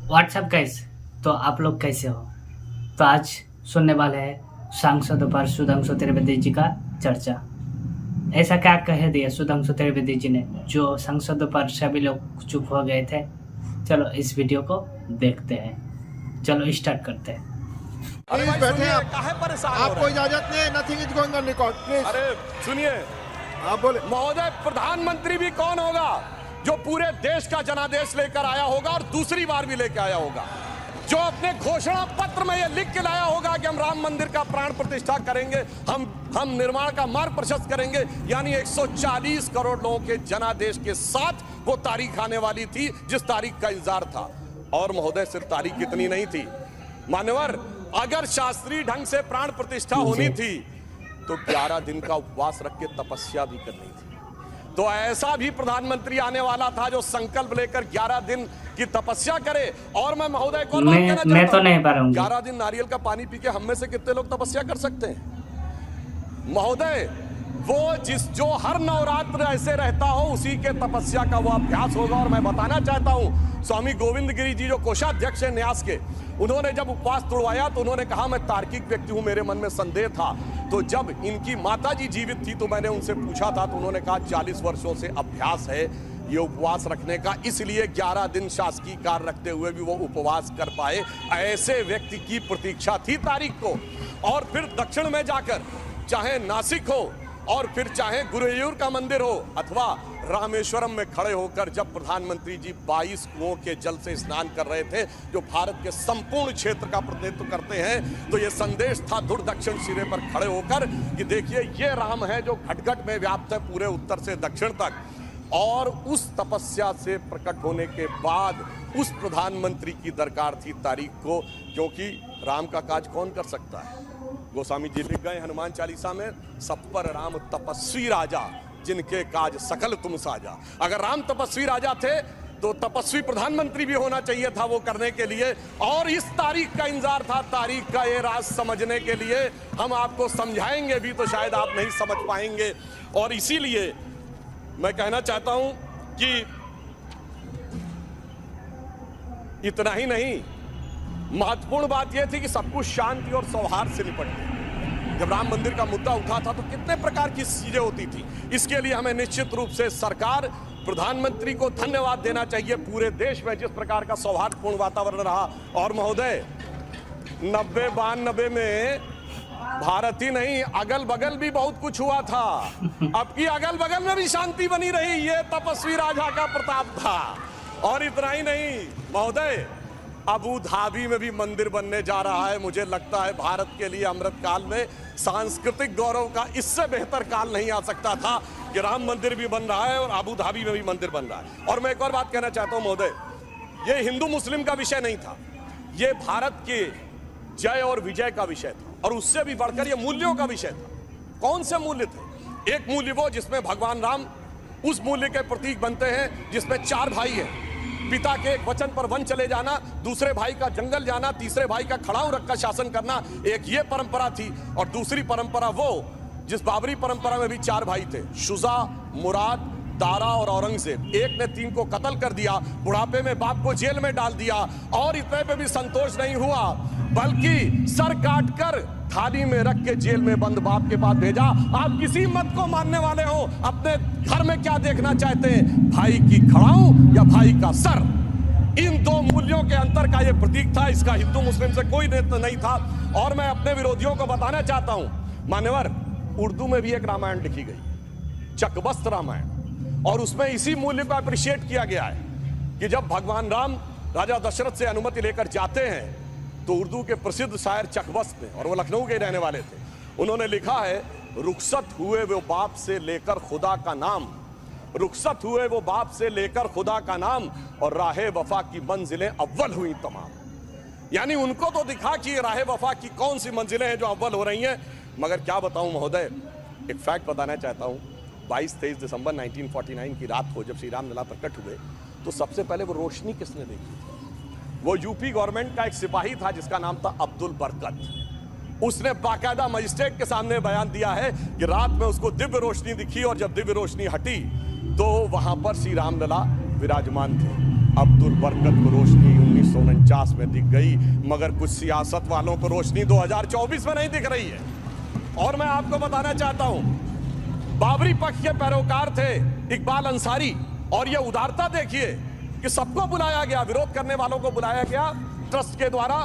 WhatsApp guys. तो आप लोग कैसे हो? तो आज सुनने वाले हैं सांसदों पर सुधांशु त्रिवेदी जी का चर्चा। ऐसा क्या कह दिया सुधांशु त्रिवेदी जी ने जो सांसदों पर सभी लोग चुप हो गए थे? चलो इस वीडियो को देखते हैं। चलो स्टार्ट करते हैं। प्लीज बैठे आप। काहे परेशान हो आपको रहे हैं? इजाजत नहीं है। Nothing is going on record please. अरे सुनिए, आप बोले। महोदय, प्रधानमंत्री भी कौन होगा जो पूरे देश का जनादेश लेकर आया होगा और दूसरी बार भी लेकर आया होगा, जो अपने घोषणा पत्र में यह लिख के लाया होगा कि हम राम मंदिर का प्राण प्रतिष्ठा करेंगे, हम निर्माण का मार्ग प्रशस्त करेंगे। यानी 140 करोड़ लोगों के जनादेश के साथ वो तारीख आने वाली थी जिस तारीख का इंतजार था। और महोदय, सिर्फ तारीख कितनी नहीं थी मान्यवर, अगर शास्त्रीय ढंग से प्राण प्रतिष्ठा होनी थी तो 11 दिन का उपवास रख के तपस्या भी करनी थी। तो ऐसा भी प्रधानमंत्री आने वाला था जो संकल्प लेकर 11 दिन की तपस्या करे। और मैं महोदय को मैं तो नहीं पा रहा हूँ। 11 दिन नारियल का पानी पी के हम में से कितने लोग तपस्या कर सकते हैं महोदय? वो जो हर नवरात्र ऐसे रहता हो उसी के तपस्या का वो अभ्यास होगा। और मैं बताना चाहता हूं, स्वामी गोविंद गिरी जी जो कोषाध्यक्ष हैं न्यास के, उन्होंने जब उपवास तोड़वाया तो उन्होंने कहा मैं तार्किक व्यक्ति हूं, मेरे मन में संदेह था। तो जब इनकी माता जी जीवित थी तो मैंने उनसे पूछा था तो उन्होंने कहा 40 वर्षों से अभ्यास है ये उपवास रखने का, इसलिए 11 दिन शासकीय कार्य रखते हुए भी वो उपवास कर पाए। ऐसे व्यक्ति की प्रतीक्षा थी तारीख को। और फिर दक्षिण में जाकर, चाहे नासिक हो और फिर चाहे गुरुवायूर का मंदिर हो अथवा रामेश्वरम में खड़े होकर जब प्रधानमंत्री जी 22 कुओं के जल से स्नान कर रहे थे जो भारत के संपूर्ण क्षेत्र का प्रतिनिधित्व करते हैं, तो ये संदेश था दूर दक्षिण सिरे पर खड़े होकर कि देखिए ये राम है जो घट-घट में व्याप्त है पूरे उत्तर से दक्षिण तक। और उस तपस्या से प्रकट होने के बाद उस प्रधानमंत्री की दरकार थी तारीख को, क्योंकि राम का काज कौन कर सकता है? गोस्वामी जी लिख गए हनुमान चालीसा में, सब पर राम तपस्वी राजा जिनके काज सकल तुम साजा। अगर राम तपस्वी राजा थे तो तपस्वी प्रधानमंत्री भी होना चाहिए था वो करने के लिए। और इस तारीख का इंतजार था, तारीख का ये राज समझने के लिए। हम आपको समझाएंगे भी तो शायद आप नहीं समझ पाएंगे। और इसीलिए मैं कहना चाहता हूं कि इतना ही नहीं, महत्वपूर्ण बात यह थी कि सब कुछ शांति और सौहार्द से निपटे। जब राम मंदिर का मुद्दा उठा था तो कितने प्रकार की चीजें होती थी। इसके लिए हमें निश्चित रूप से सरकार, प्रधानमंत्री को धन्यवाद देना चाहिए पूरे देश में जिस प्रकार का सौहार्दपूर्ण वातावरण रहा। और महोदय, 90-92 में भारत ही नहीं अगल बगल भी बहुत कुछ हुआ था। अब की अगल बगल में भी शांति बनी रही, ये तपस्वी राजा का प्रताप था। और इतना ही नहीं महोदय, अबू धाबी में भी मंदिर बनने जा रहा है। मुझे लगता है भारत के लिए अमृत काल में सांस्कृतिक गौरव का इससे बेहतर काल नहीं आ सकता था कि राम मंदिर भी बन रहा है और अबू धाबी में भी मंदिर बन रहा है। और मैं एक और बात कहना चाहता हूं महोदय, ये हिंदू मुस्लिम का विषय नहीं था, ये भारत के जय और विजय का विषय था। और उससे भी बढ़कर ये मूल्यों का विषय था। कौन से मूल्य थे? एक मूल्य वो जिसमें भगवान राम उस मूल्य के प्रतीक बनते हैं जिसमें 4 भाई हैं, पिता के एक वचन पर वन चले जाना, दूसरे भाई का जंगल जाना, तीसरे भाई का खड़ाऊ रखकर शासन करना, एक ये परंपरा थी। और दूसरी परंपरा वो जिस बाबरी परंपरा में भी 4 भाई थे, शुजा, मुराद, दारा और औरंगजेब। एक ने 3 को कत्ल कर दिया, बुढ़ापे में बाप को जेल में डाल दिया। और इतने पे भी संतोष नहीं हुआ, बल्कि सर काटकर थाली में रख के जेल में बंद बाप के पास भेजा। आप किसी मत को मानने वाले हो, अपने घर में क्या देखना चाहते हैं, भाई की खड़ाऊ या भाई का सर? इन 2 मूल्यों के अंतर का यह प्रतीक था। इसका हिंदू मुस्लिम से कोई नेता नहीं था। और मैं अपने विरोधियों को बताना चाहता हूं मान्यवर, उर्दू में भी एक रामायण लिखी गई, चकबस्त रामायण, और उसमें इसी मूल्य को अप्रिशिएट किया गया है कि जब भगवान राम राजा दशरथ से अनुमति लेकर जाते हैं तो उर्दू के प्रसिद्ध शायर चकबस्त ने, और वो लखनऊ के रहने वाले थे, उन्होंने लिखा है, रुखसत हुए वो बाप से लेकर खुदा का नाम, रुखसत हुए वो बाप से लेकर खुदा का नाम, और राहे वफा की मंजिलें अव्वल हुई तमाम। यानी उनको तो दिखा कि राहे वफा की कौन सी मंजिलें हैं जो अव्वल हो रही हैं। मगर क्या बताऊं महोदय, एक फैक्ट बताना चाहता हूं, 22-23 दिसंबर 1949 की रात को जब श्री राम लला प्रकट हुए तो सबसे पहले वो रोशनी किसने देखी? वो यूपी गवर्नमेंट का एक सिपाही था जिसका नाम था अब्दुल बरकत। उसने बाकायदा मजिस्ट्रेट के सामने बयान दिया है कि रात में उसको दिव्य रोशनी दिखी और जब दिव्य रोशनी हटी तो वहां पर श्री रामलला विराजमान थे। अब्दुल बरकत को रोशनी 1949 में दिख गई, मगर कुछ सियासत वालों को रोशनी 2024 में नहीं दिख रही है। और मैं आपको बताना चाहता हूं, बाबरी पक्ष के पैरोकार थे इकबाल अंसारी, और ये उदारता देखिए कि सबको बुलाया गया, विरोध करने वालों को बुलाया गया, ट्रस्ट के द्वारा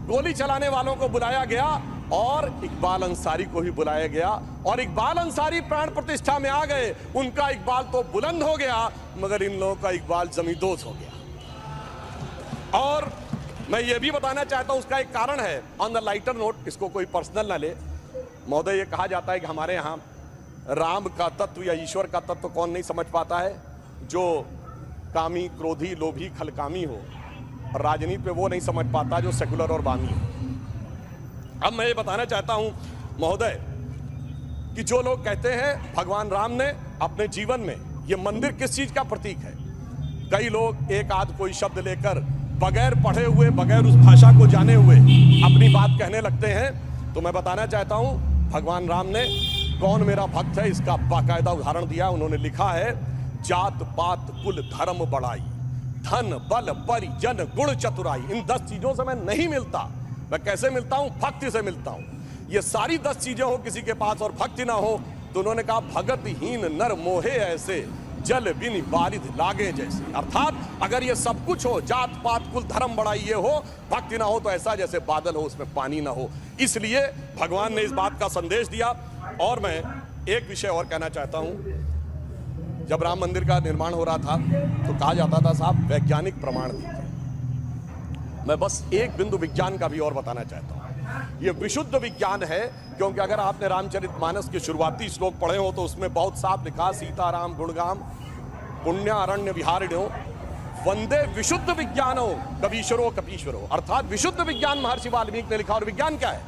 गोली चलाने वालों को बुलाया गया, और इकबाल अंसारी को भी बुलाया गया। और इकबाल अंसारी प्राण प्रतिष्ठा में आ गए। उनका इकबाल तो बुलंद हो गया, मगर इन लोगों का इकबाल जमींदोज हो गया। और मैं ये भी बताना चाहता हूं, उसका एक कारण है। ऑन द लाइटर नोट, इसको कोई पर्सनल ना ले महोदय, ये कहा जाता है कि हमारे यहां राम का तत्व या ईश्वर का तत्व कौन नहीं समझ पाता है? जो कामी, क्रोधी, लोभी, खलकामी हो। और राजनीति पे वो नहीं समझ पाता जो सेकुलर और बामी हो। अब मैं ये बताना चाहता हूं महोदय कि जो लोग कहते हैं भगवान राम ने अपने जीवन में, ये मंदिर किस चीज का प्रतीक है? कई लोग एक आध कोई शब्द लेकर बगैर पढ़े हुए, बगैर उस भाषा को जाने हुए अपनी बात कहने लगते हैं। तो मैं बताना चाहता हूं, भगवान राम ने कौन मेरा भक्त है इसका बाकायदा उदाहरण दिया। उन्होंने लिखा है, जात पात कुल धर्म बढ़ाई, धन बल परिजन गुण चतुराई। इन 10 चीजों से मैं नहीं मिलता। मैं कैसे मिलता हूं? भक्ति से मिलता हूं। ये सारी 10 चीजें हो किसी के पास और भक्ति ना हो, तो उन्होंने कहा, भगतहीन नर मोहे ऐसे, जल बिन बारिद लागे जैसे। अर्थात अगर ये सब कुछ हो, जात पात कुल धर्म बढ़ाई ये हो, भक्ति ना हो, तो ऐसा जैसे बादल हो उसमें पानी ना हो। इसलिए भगवान ने इस बात का संदेश दिया। और मैं एक विषय और कहना चाहता हूं, जब राम मंदिर का निर्माण हो रहा था तो कहा जाता था साहब वैज्ञानिक प्रमाण दीजिए। मैं बस एक बिंदु विज्ञान का भी और बताना चाहता हूं। यह विशुद्ध विज्ञान है, क्योंकि अगर आपने रामचरितमानस के शुरुआती श्लोक पढ़े हो तो उसमें बहुत साफ लिखा, सीताराम गुणगाम पुण्य अरण्य विहारिणो वंदे विशुद्ध विज्ञानो कबीश्वरो कपीश्वरो। अर्थात विशुद्ध विज्ञान महर्षि वाल्मीकि ने लिखा। और विज्ञान क्या है?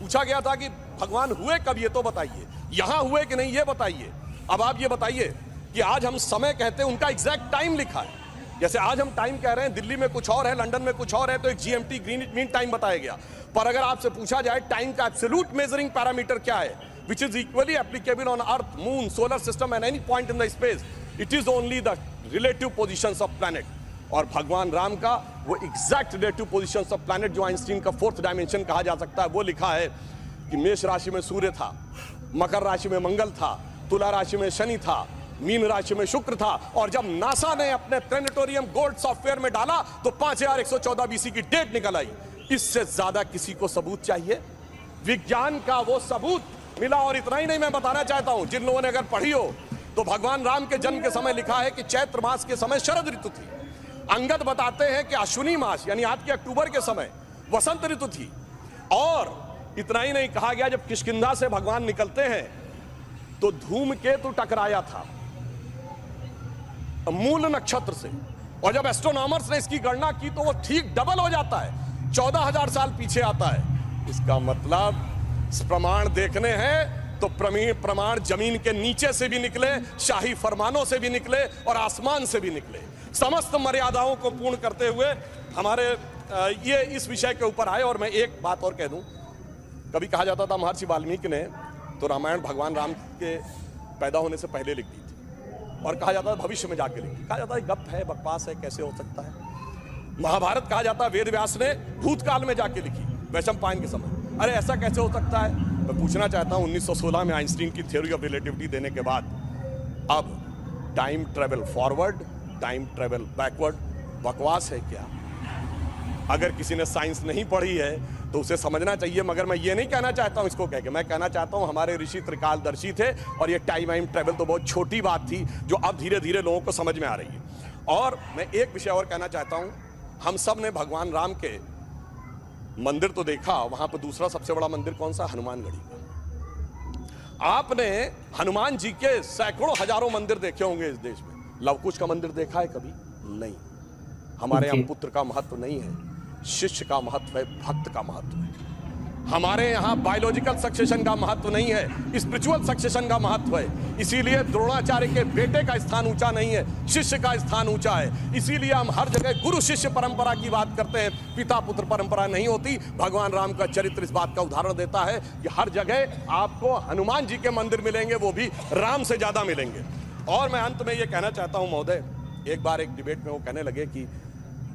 पूछा गया था कि भगवान हुए कब, ये तो बताइए, यहां हुए कि नहीं ये बताइए। अब आप ये बताइए कि आज हम समय कहते हैं, उनका एग्जैक्ट टाइम लिखा है। जैसे आज हम टाइम कह रहे हैं, दिल्ली में कुछ और है, लंदन में कुछ और है, तो एक जीएमटी ग्रीनिच मीन टाइम बताया गया। पर अगर आपसे पूछा जाए टाइम का एब्सोल्यूट मेजरिंग पैरामीटर क्या है, which is equally applicable on earth, moon, solar system and any point in the space, it is only the relative positions of planet. और भगवान राम का वो exact relative positions of planet, जो Einstein का 4th dimension कहा जा सकता है, वो लिखा है कि मेष राशि में सूर्य था, मकर राशि में मंगल था, तुला राशि में शनि था, मीन राशि में शुक्र था। और जब नासा ने अपने प्लेनेटोरियम गोल्ड सॉफ्टवेयर में डाला तो 5114 बीसी की डेट निकल आई। इससे ज्यादा किसी को सबूत चाहिए? विज्ञान का वो सबूत मिला। और इतना ही नहीं, मैं बताना चाहता हूं, जिन लोगों ने अगर पढ़ी हो तो भगवान राम के जन्म के समय लिखा है कि चैत्र मास के समय शरद ऋतु थी। अंगद बताते हैं कि अश्विनी मास यानी आज के अक्टूबर के समय वसंत ऋतु थी। और इतना ही नहीं, कहा गया जब किष्किंधा से भगवान निकलते हैं तो धूमकेतु टकराया था मूल नक्षत्र से। और जब एस्ट्रोनॉमर्स ने इसकी गणना की तो वो ठीक डबल हो जाता है, 14,000 साल पीछे आता है। इसका मतलब प्रमाण देखने हैं तो प्रमाण जमीन के नीचे से भी निकले, शाही फरमानों से भी निकले और आसमान से भी निकले। समस्त मर्यादाओं को पूर्ण करते हुए हमारे ये इस विषय के ऊपर आए। और मैं एक बात और कह दूं, कभी कहा जाता था महर्षि वाल्मीकि ने तो रामायण भगवान राम के पैदा होने से पहले लिख दी थी, और कहा जाता है भविष्य में जाके लिखी। कहा जाता है गप है, बकवास है, कैसे हो सकता है। महाभारत कहा जाता है वेद व्यास ने भूतकाल में जाके लिखी, वैशंपायन के समय। अरे ऐसा कैसे हो सकता है? मैं पूछना चाहता हूं, 1916 में आइंस्टीन की थ्योरी ऑफ रिलेटिविटी देने के बाद अब time travel forward, time travel backward बकवास है क्या? अगर किसी ने साइंस नहीं पढ़ी है तो उसे समझना चाहिए। मगर मैं ये नहीं कहना चाहता हूं इसको कह के, मैं कहना चाहता हूं हमारे ऋषि त्रिकालदर्शी थे, और ये टाइम ट्रेवल तो बहुत छोटी बात थी जो अब धीरे धीरे लोगों को समझ में आ रही है। और मैं एक विषय और कहना चाहता हूं, हम सब ने भगवान राम के मंदिर तो देखा, वहां पर दूसरा सबसे बड़ा मंदिर कौन सा? हनुमानगढ़ी का। आपने हनुमान जी के सैकड़ों हजारों मंदिर देखे होंगे इस देश में, लवकुश का मंदिर देखा है कभी? नहीं। हमारे यहाँ पुत्र का महत्व नहीं है, शिष्य का महत्व है, भक्त का महत्व है। हमारे यहाँ बायोलॉजिकल सक्सेशन का महत्व नहीं है, स्पिरिचुअल सक्सेशन का महत्व है। इसीलिए द्रोणाचार्य के बेटे का स्थान ऊंचा नहीं है, शिष्य का स्थान ऊंचा है। इसीलिए हम हर जगह गुरु शिष्य परंपरा की बात करते हैं, पिता पुत्र परंपरा नहीं होती। भगवान राम का चरित्र इस बात का उदाहरण देता है कि हर जगह आपको हनुमान जी के मंदिर मिलेंगे, वो भी राम से ज्यादा मिलेंगे। और मैं अंत में ये कहना चाहता हूं महोदय एक बार एक डिबेट में वो कहने लगे कि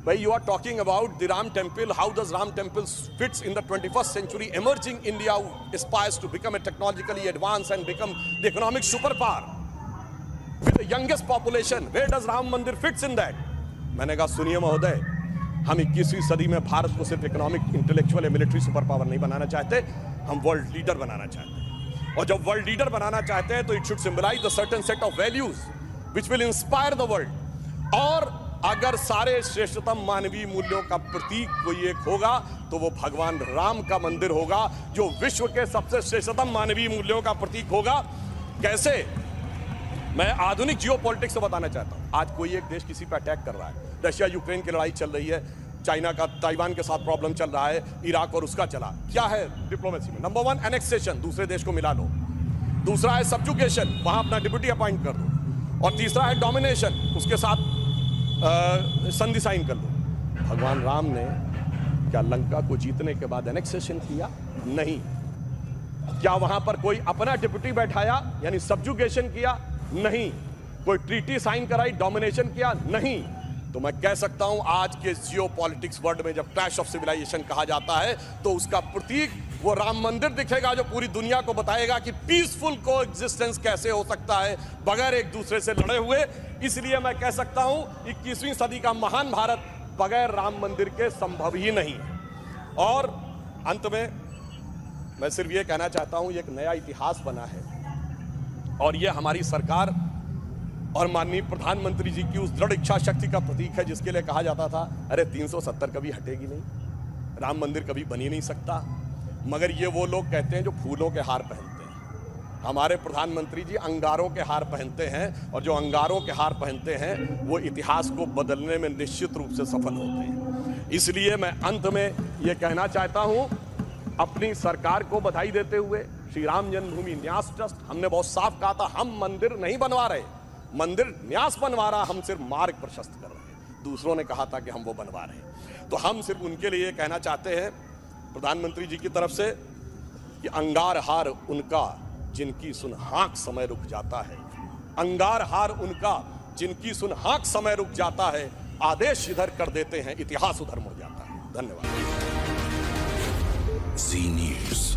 भाई you are talking about the Ram temple, how does Ram temple fits in the 21st century emerging India aspires to become a technologically advanced and become the economic superpower with the youngest population, where does Ram Mandir fits in that? मैंने कहा सुनिए महोदय, हम 21वीं सदी में भारत को सिर्फ इकोनॉमिक, इंटेलेक्चुअल या मिलिट्री सुपर पावर नहीं बनाना चाहते, हम वर्ल्ड लीडर बनाना चाहते हैं। और जब वर्ल्ड लीडर बनाना चाहते हैं तो it should symbolise the certain set of values which will inspire the world. और अगर सारे श्रेष्ठतम मानवीय मूल्यों का प्रतीक कोई एक होगा तो वो भगवान राम का मंदिर होगा, जो विश्व के सबसे श्रेष्ठतम मानवीय मूल्यों का प्रतीक होगा। कैसे? मैं आधुनिक जियोपॉलिटिक्स से बताना चाहता हूं। आज कोई एक देश किसी पर अटैक कर रहा है, रशिया यूक्रेन की लड़ाई चल रही है, चाइना का ताइवान के साथ प्रॉब्लम चल रहा है, इराक और उसका चला। क्या है डिप्लोमेसी में? नंबर 1 एनेक्सेशन, दूसरे देश को मिला लो। दूसरा है सब्जुगेशन, वहां अपना डिप्यूटी अपॉइंट कर दो। और तीसरा है डोमिनेशन, उसके साथ संधि साइन कर लो। भगवान राम ने क्या लंका को जीतने के बाद एनेक्सेशन किया? नहीं। क्या वहां पर कोई अपना डिप्यूटी बैठाया यानी सब्जुगेशन किया? नहीं। कोई ट्रीटी साइन कराई, डोमिनेशन किया? नहीं। तो मैं कह सकता हूं आज के जियोपॉलिटिक्स वर्ल्ड में जब क्लैश ऑफ सिविलाइजेशन कहा जाता है तो उसका प्रतीक वो राम मंदिर दिखेगा, जो पूरी दुनिया को बताएगा कि पीसफुल को एग्जिस्टेंस कैसे हो सकता है बगैर एक दूसरे से लड़े हुए। इसलिए मैं कह सकता हूं 21वीं सदी का महान भारत बगैर राम मंदिर के संभव ही नहीं। और अंत में मैं सिर्फ ये कहना चाहता हूं, एक नया इतिहास बना है और ये हमारी सरकार और माननीय प्रधानमंत्री जी की उस दृढ़ इच्छा शक्ति का प्रतीक है जिसके लिए कहा जाता था अरे 370 कभी हटेगी नहीं, राम मंदिर कभी बन ही नहीं सकता। मगर ये वो लोग कहते हैं जो फूलों के हार पहनते हैं। हमारे प्रधानमंत्री जी अंगारों के हार पहनते हैं और जो अंगारों के हार पहनते हैं वो इतिहास को बदलने में निश्चित रूप से सफल होते हैं। इसलिए मैं अंत में ये कहना चाहता हूं, अपनी सरकार को बधाई देते हुए, श्री राम जन्मभूमि न्यास ट्रस्ट, हमने बहुत साफ कहा था हम मंदिर नहीं बनवा रहे, मंदिर न्यास बनवा रहा, हम सिर्फ मार्ग प्रशस्त कर रहे हैं। दूसरों ने कहा था कि हम वो बनवा रहे हैं, तो हम सिर्फ उनके लिए कहना चाहते हैं प्रधानमंत्री जी की तरफ से कि अंगार हार उनका जिनकी सुन हाँक समय रुक जाता है, अंगार हार उनका जिनकी सुन हाँक समय रुक जाता है, आदेश इधर कर देते हैं इतिहास उधर मुड़ जाता है। धन्यवाद। जी न्यूज़।